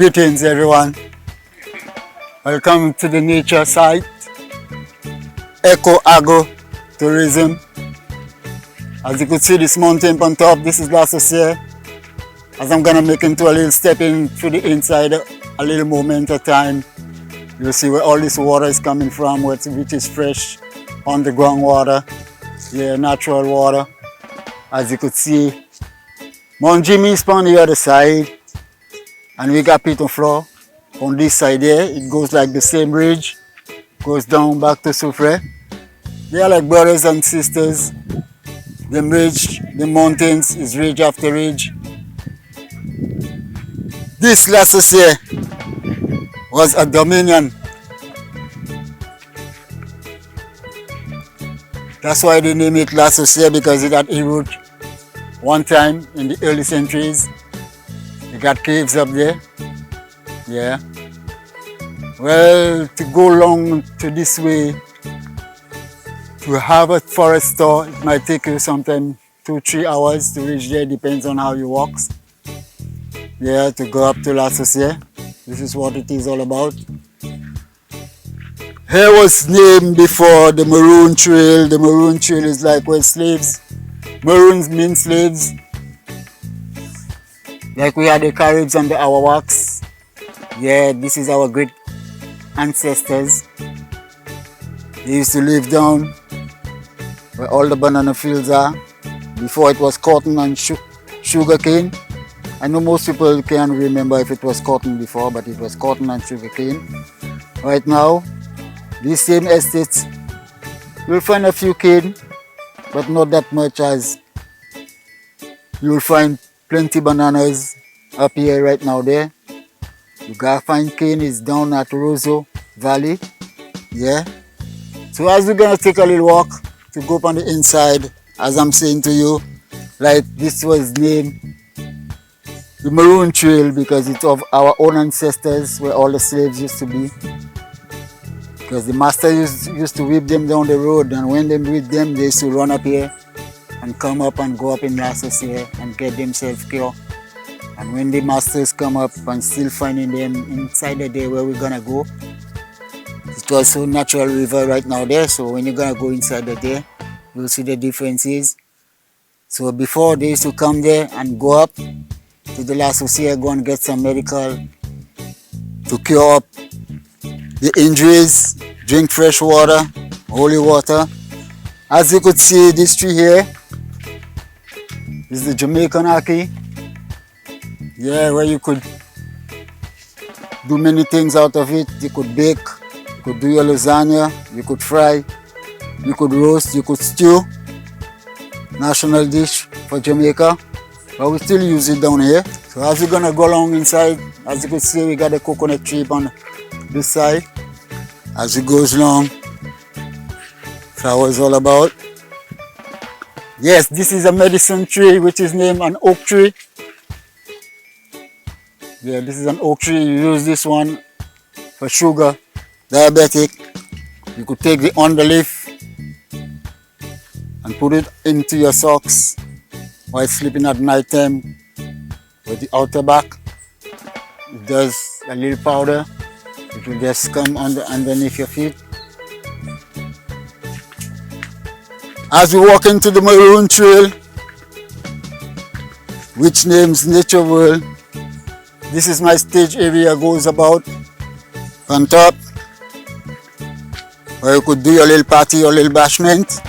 Greetings everyone. Welcome to the nature site, Eco Agro Tourism. As you could see this mountain on top, this is Lucia. As I'm gonna make into a little step in through the inside, a little moment at a time. You'll see where all this water is coming from, which is fresh, underground water, yeah, natural water. As you could see, Mount Jimmy is on the other side, and we got Peter Floor on this side here. It goes like the same ridge, goes down back to Soufre. They are like brothers and sisters. The ridge, the mountains is ridge after ridge. This Lucia was a dominion. That's why they name it Lucia, because it had eroded one time in the early centuries. They got caves up there. Yeah. Well, to go along to this way, to have a forest store, it might take you sometime 2-3 hours to reach there, depends on how you walk. Yeah, to go up to Lucia. This is what it is all about. Here was named before the Maroon Trail. The Maroon Trail is like where slaves, maroons mean slaves. Like we had the Caribs and the Awawaks. Yeah, this is our great ancestors. They used to live down where all the banana fields are. Before it was cotton and sugar cane. I know most people can't remember if it was cotton before, but it was cotton and sugar cane. Right now, these same estates, you'll find a few cane, but not that much, as you'll find plenty bananas up here right now there. You gotta find cane is down at Roseau Valley. Yeah. So as we're gonna take a little walk to go up on the inside, as I'm saying to you, like this was named the Maroon Trail because it's of our own ancestors, where all the slaves used to be. Because the master used to whip them down the road, and when they whipped them, they used to run up here and come up and go up in Lucia and get themselves cured. And when the masters come up and still finding them inside the day where we're gonna go, it was so natural river right now there, so when you're gonna go inside the day, you'll see the differences. So before, they used to come there and go up to the Lucia, go and get some medical to cure up the injuries, drink fresh water, holy water. As you could see, this tree here is the Jamaican ackee. Yeah, where you could do many things out of it. You could bake, you could do your lasagna, you could fry, you could roast, you could stew. National dish for Jamaica, but we still use it down here. So as we're gonna go along inside, as you can see, we got a coconut tree on this side. As it goes along, that's what it's all about. Yes, this is a medicine tree which is named an oak tree. Yeah, this is an oak tree. You use this one for sugar, diabetic. You could take the underleaf and put it into your socks while sleeping at night time with the outer back. It does a little powder. It will just come underneath your feet. As we walk into the Maroon Trail, which names Nature World, this is my stage area, goes about on top, where you could do your little party or little bashment.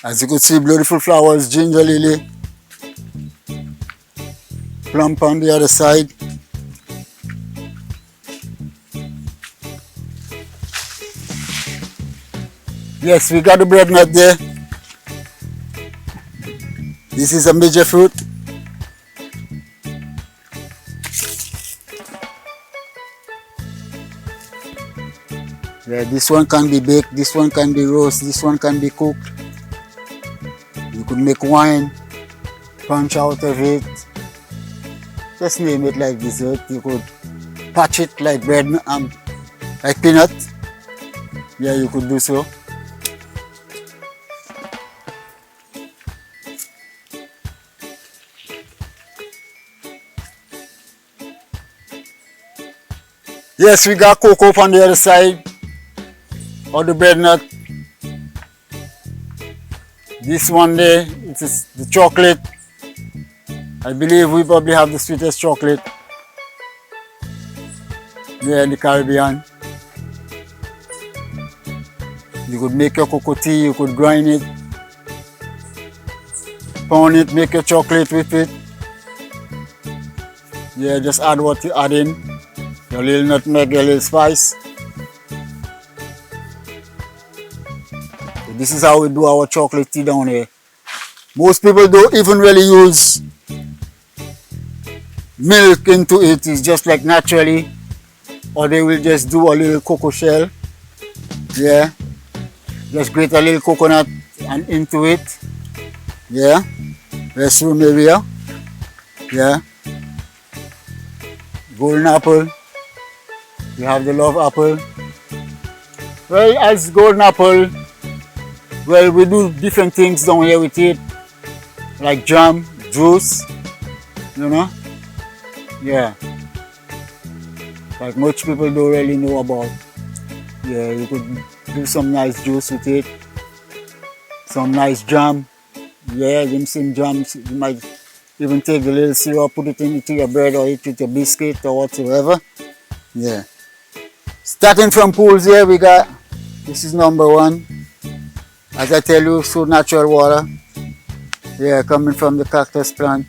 As you could see, beautiful flowers, ginger lily, plum on the other side. Yes, we got the bread nut there. This is a major fruit. Yeah, this one can be baked, this one can be roast, this one can be cooked. You could make wine, punch out of it. Just name it like dessert. You could patch it like bread, like peanut. Yeah, you could do so. Yes, we got cocoa on the other side of the bread nut. This one there, it is the chocolate. I believe we probably have the sweetest chocolate there in the Caribbean. You could make your cocoa tea, you could grind it, pound it, make your chocolate with it. Yeah, just add what you add in. Your little nutmeg, your little spice. So this is how we do our chocolate tea down here. Most people don't even really use milk into it. It's just like naturally. Or they will just do a little cocoa shell. Yeah. Just grate a little coconut and into it. Yeah. Restroom area. Yeah. Golden apple. We have the love apple. Well, as golden apple, well, we do different things down here with it. Like jam, juice, you know. Yeah. Like much people don't really know about. Yeah, you could do some nice juice with it. Some nice jam. Yeah, them same jams. You might even take the little syrup, put it into your bread or eat with your biscuit or whatsoever. Yeah. Starting from pools here, we got, this is number one. As I tell you, so natural water. Yeah, coming from the cactus plant.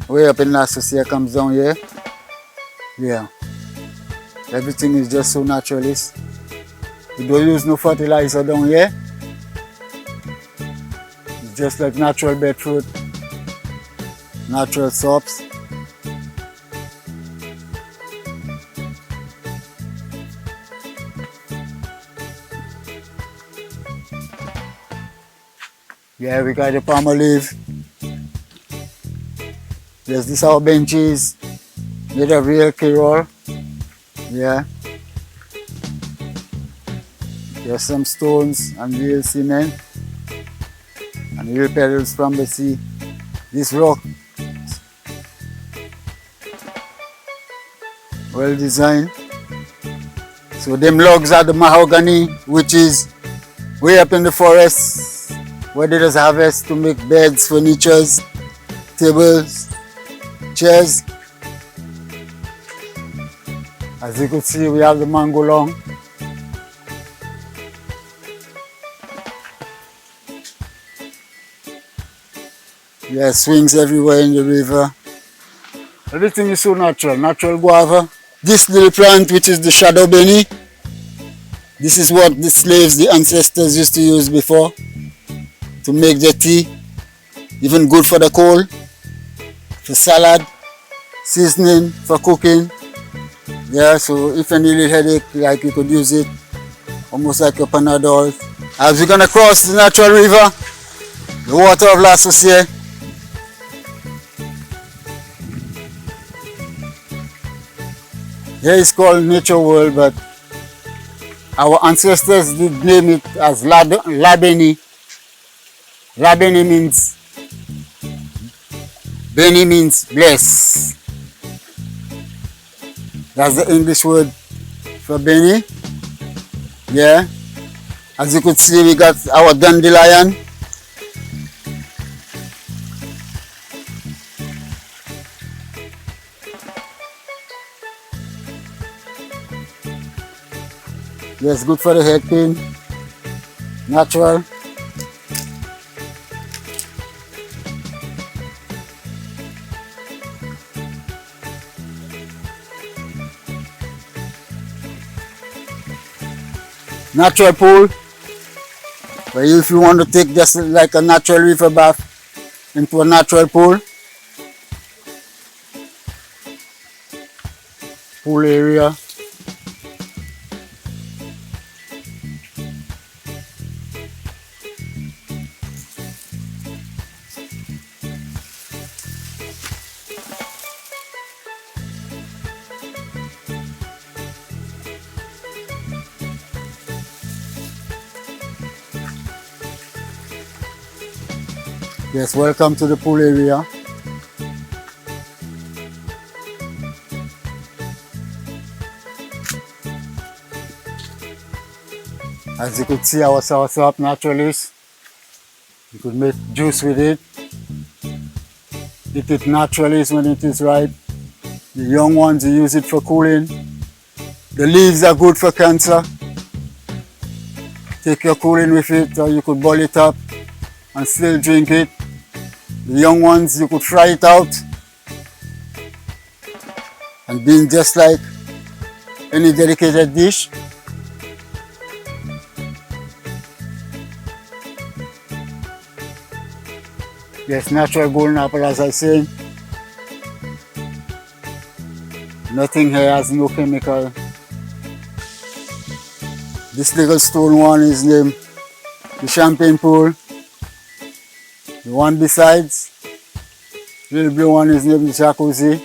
Way up in Lucia comes down here. Yeah. Everything is just so naturalist. We don't use no fertilizer down here. It's just like natural breadfruit, natural soaps. Yeah, we got the palm leaf. Yes, this is our benches made of real Kerol. Yeah. There's some stones and real cement and real petals from the sea. This rock, well designed. So them logs are the mahogany, which is way up in the forest where they just harvest to make beds, furnitures, tables, chairs. As you could see, we have the mango long. Yeah, swings everywhere in the river. Everything is so natural. Natural guava. This little plant, which is the shadow benny, this is what the slaves, the ancestors used to use before to make their tea. Even good for the cold, for salad, seasoning, for cooking. Yeah, so if any little headache, like you could use it, almost like a Panadol. As we're gonna cross the natural river, the water of La Saucier. Here it's called Nature World, but our ancestors did name it as Labeni. Labeni means, Beni means bless. That's the English word for Beni. Yeah. As you could see, we got our dandelion. Yes, good for the head pain. Natural. Natural pool. Where if you want to take just like a natural river bath into a natural pool. Pool area. Yes, welcome to the pool area. As you could see, our soursop naturalist. You could make juice with it. Eat it naturalist when it is ripe. The young ones, you use it for cooling. The leaves are good for cancer. Take your cooling with it, or you could boil it up and still drink it. The young ones, you could fry it out and being just like any dedicated dish. Yes, natural golden apple, as I say. Nothing here has no chemical. This little stone one is named the champagne pool. The one besides, little blue one is named the jacuzzi.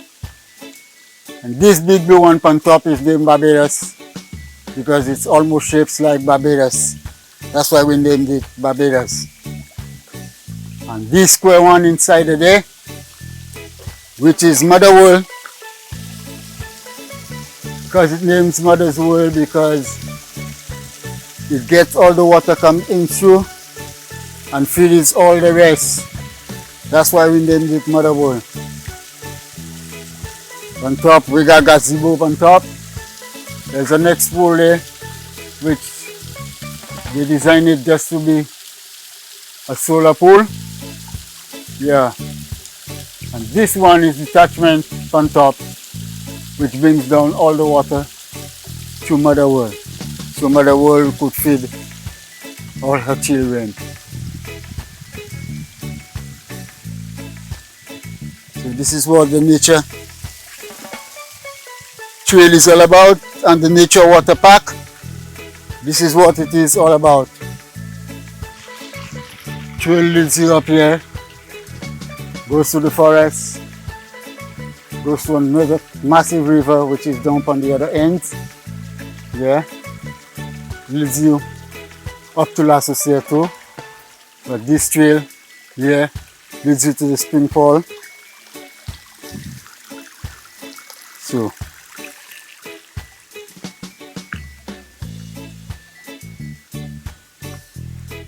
And this big blue one on top is named Barbados because it's almost shaped like Barbados. That's why we named it Barbados. And this square one inside of there, which is Mother World, because it names Mother's World because it gets all the water come in through and feeds all the rest. That's why we named it Mother World. On top we got gazebo on top. There's a next pool there which they designed it just to be a solar pool. Yeah. And this one is detachment on top which brings down all the water to Mother World. So Mother World could feed all her children. So this is what the nature trail is all about, and the nature water park. This is what it is all about. Trail leads you up here, goes to the forest, goes to another massive river which is down on the other end. Yeah, leads you up to La Lucia too. But this trail here leads you to the spring fall. So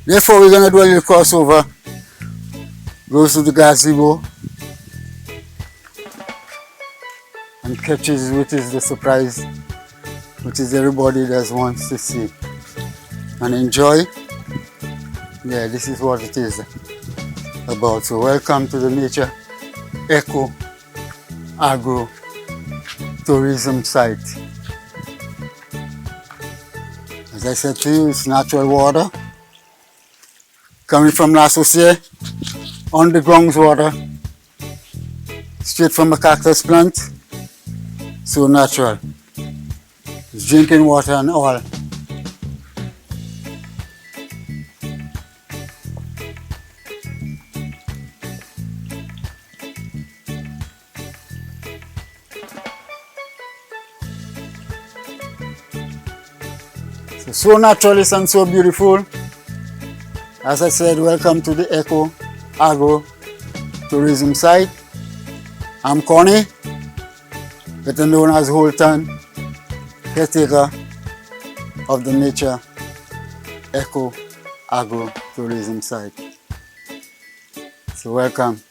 therefore we're gonna do a little crossover. Goes to the gazebo and catches, which is the surprise, which is everybody that wants to see and enjoy. Yeah, this is what it is about. So welcome to the Nature Eco Agro Tourism site. As I said to you, it's natural water coming from La Lucia, underground water, straight from a cactus plant, so natural. It's drinking water and all. So naturalist and so beautiful. As I said, welcome to the Eco Agro Tourism site. I'm Connie, better known as Holton, caretaker of the Nature Eco Agro Tourism site. So welcome.